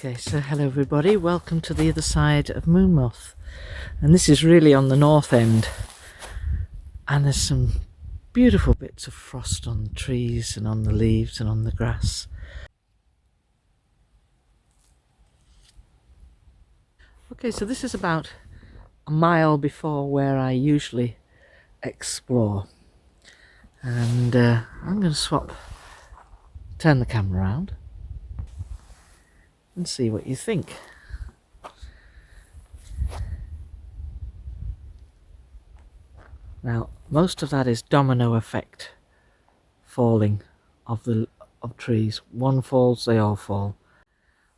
Okay, so hello everybody, welcome to the other side of Moon Moth. And this is really on the north end. And there's some beautiful bits of frost on the trees and on the leaves and on the grass. Okay, so this is about a mile before where I usually explore. And I'm going to turn the camera around and see what you think. Now, most of that is domino effect falling of trees. One falls, they all fall.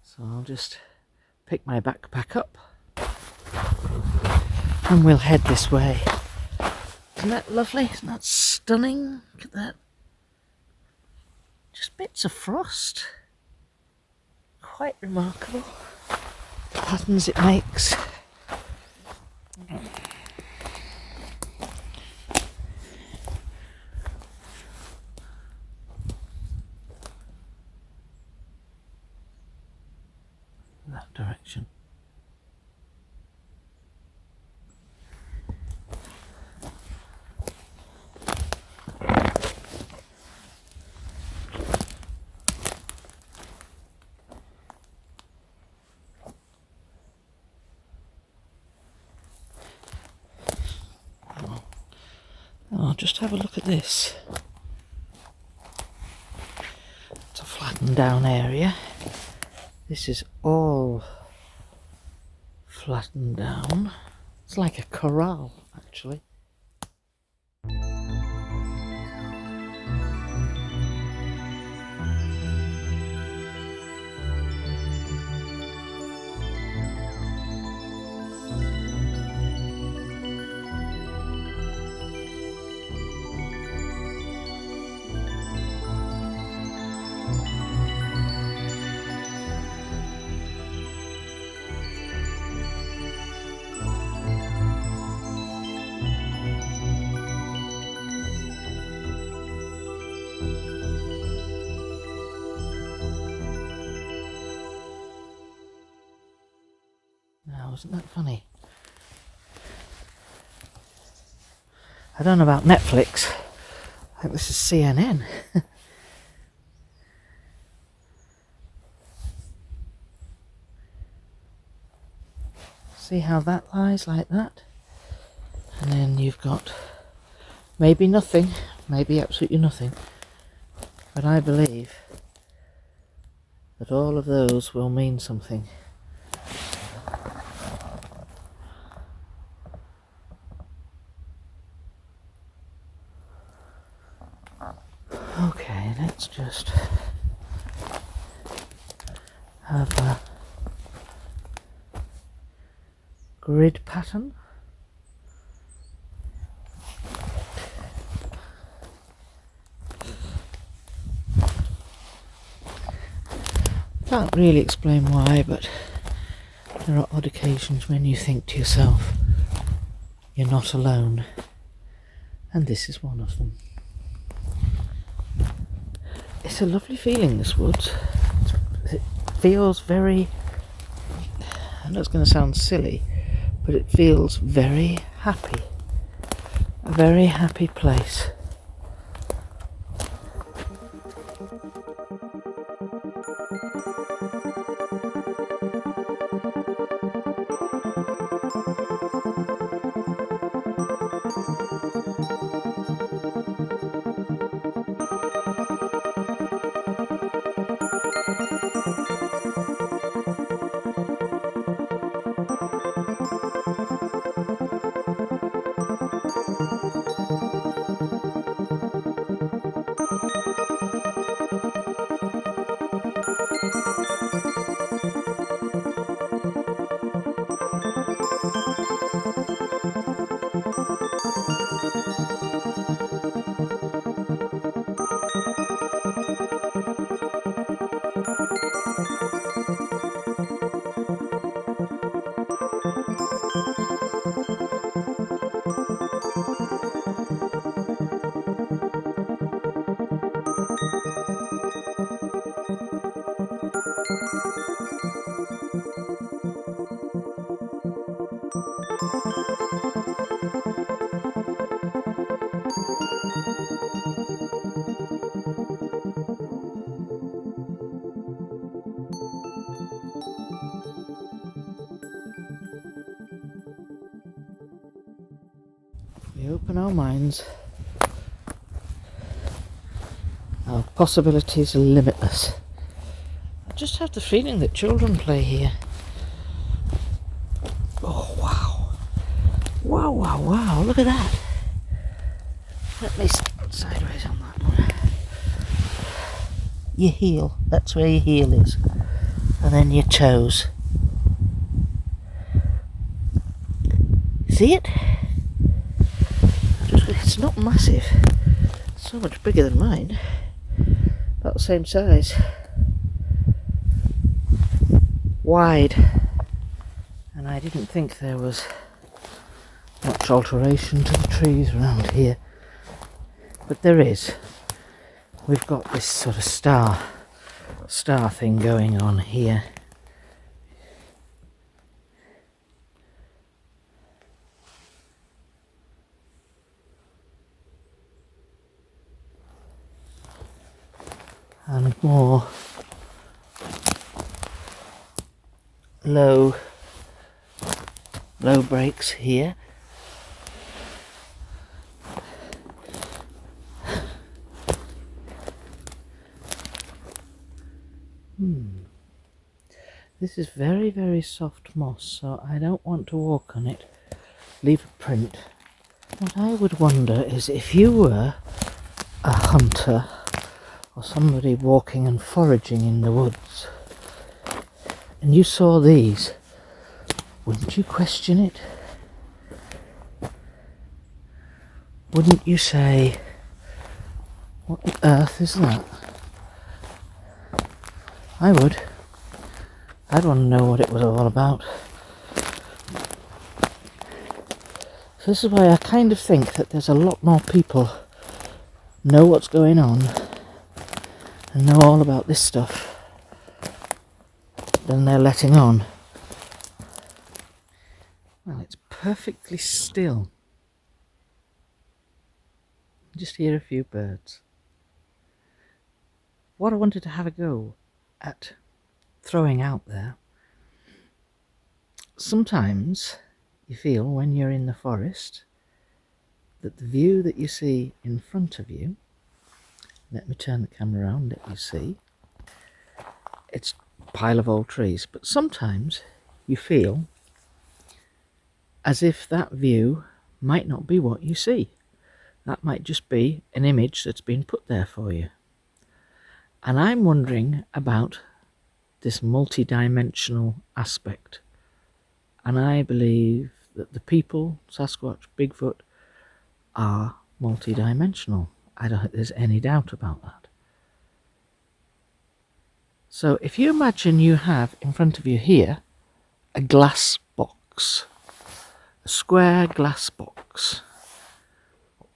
So I'll just pick my backpack up and we'll head this way. Isn't that lovely? Isn't that stunning? Look at that. Just bits of frost. Quite remarkable. The patterns it makes. That direction. Oh, just have a look at this. It's a flattened down area. This is all flattened down. It's like a corral, actually. Now, isn't that funny? I don't know about Netflix. I think this is CNN. See how that lies like that? And then you've got maybe nothing, maybe absolutely nothing. But I believe that all of those will mean something. Okay, let's just have a grid pattern. Can't really explain why, but there are odd occasions when you think to yourself, you're not alone. And this is one of them. It's a lovely feeling, this woods. It feels very, I know it's going to sound silly, but it feels very happy. A very happy place. We open our minds, our possibilities are limitless. I just have the feeling that children play here. Oh wow. Wow, wow, wow, look at that. Let me sideways on that one. Your heel, that's where your heel is. And then your toes. See it? It's not massive. It's so much bigger than mine. About the same size. Wide. And I didn't think there was much alteration to the trees around here. But there is. We've got this sort of star thing going on here. And more low breaks here. This is very, very soft moss, so I don't want to walk on it, leave a print. What I would wonder is if you were a hunter or somebody walking and foraging in the woods and you saw these, wouldn't you question it? Wouldn't you say, what on earth is that? I would. I'd want to know what it was all about. So this is why I kind of think that there's a lot more people know what's going on and know all about this stuff than they're letting on. Well, it's perfectly still. Just hear a few birds. What I wanted to have a go at throwing out there, sometimes you feel when you're in the forest that the view that you see in front of you, let me turn the camera around, let you see, it's a pile of old trees, but sometimes you feel as if that view might not be what you see. That might just be an image that's been put there for you. And I'm wondering about this multi-dimensional aspect. And I believe that the people, Sasquatch, Bigfoot, are multi-dimensional. I don't think there's any doubt about that. So if you imagine you have in front of you here a glass box, a square glass box,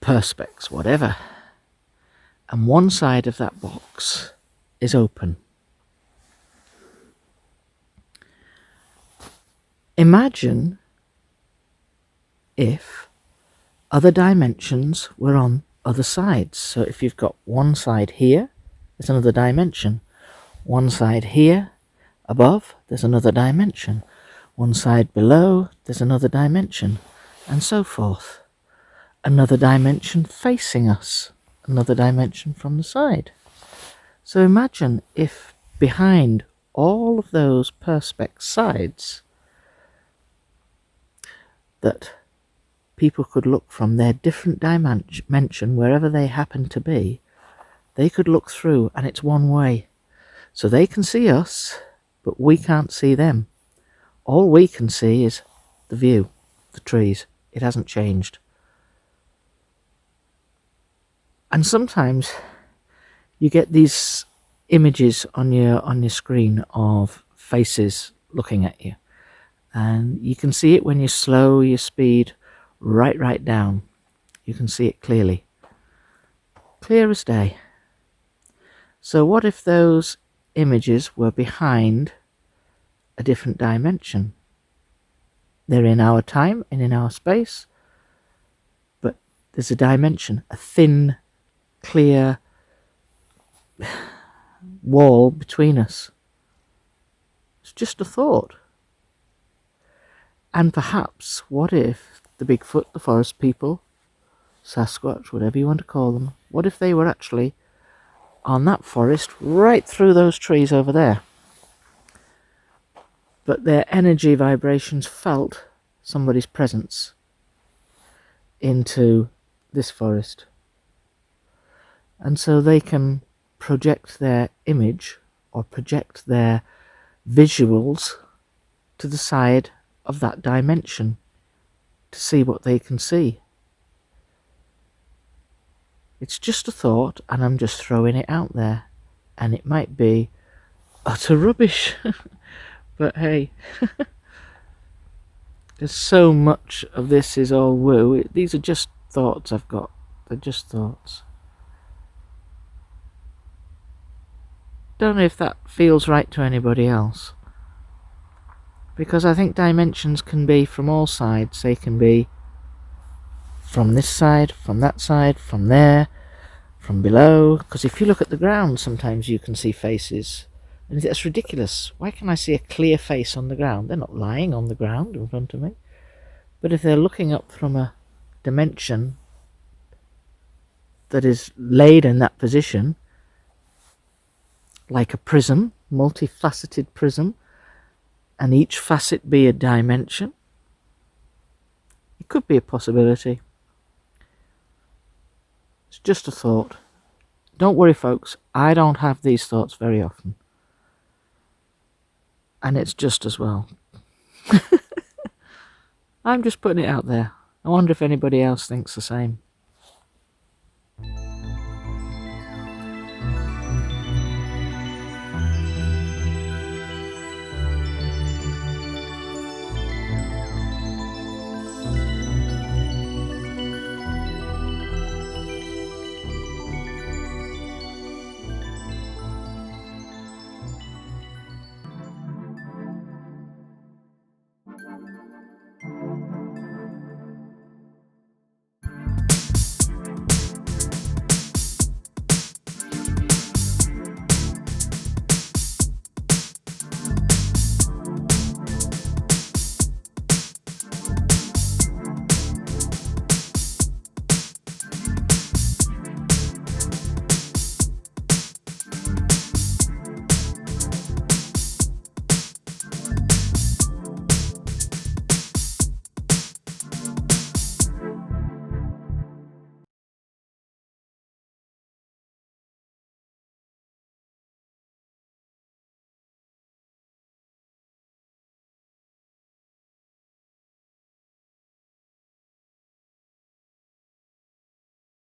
perspex, whatever, and one side of that box is open. Imagine if other dimensions were on other sides. So if you've got one side here, there's another dimension. One side here, above, there's another dimension. One side below, there's another dimension. And so forth. Another dimension facing us. Another dimension from the side. So imagine if behind all of those perspex sides that people could look from their different dimension, wherever they happen to be, they could look through and it's one way. So they can see us, but we can't see them. All we can see is the view, the trees. It hasn't changed. And sometimes you get these images on your screen of faces looking at you. And you can see it when you slow your speed right down. You can see it clearly. Clear as day. So what if those images were behind a different dimension? They're in our time and in our space, but there's a dimension, a thin, clear wall between us. It's just a thought. And perhaps, what if the Bigfoot, the forest people, Sasquatch, whatever you want to call them, what if they were actually on that forest right through those trees over there? But their energy vibrations felt somebody's presence into this forest. And so they can project their image or project their visuals to the side of that dimension to see what they can see. It's just a thought, and I'm just throwing it out there, and it might be utter rubbish. But hey, there's so much of this is all woo. These are just thoughts I've got. They're just thoughts. Don't know if that feels right to anybody else, because I think dimensions can be from all sides. They can be from this side, from that side, from there, from below. Because if you look at the ground, sometimes you can see faces, and that's ridiculous. Why can I see a clear face on the ground? They're not lying on the ground in front of me. But if they're looking up from a dimension that is laid in that position, like a prism, multifaceted prism, and each facet be a dimension, it could be a possibility. It's just a thought. Don't worry, folks, I don't have these thoughts very often. And it's just as well. I'm just putting it out there. I wonder if anybody else thinks the same.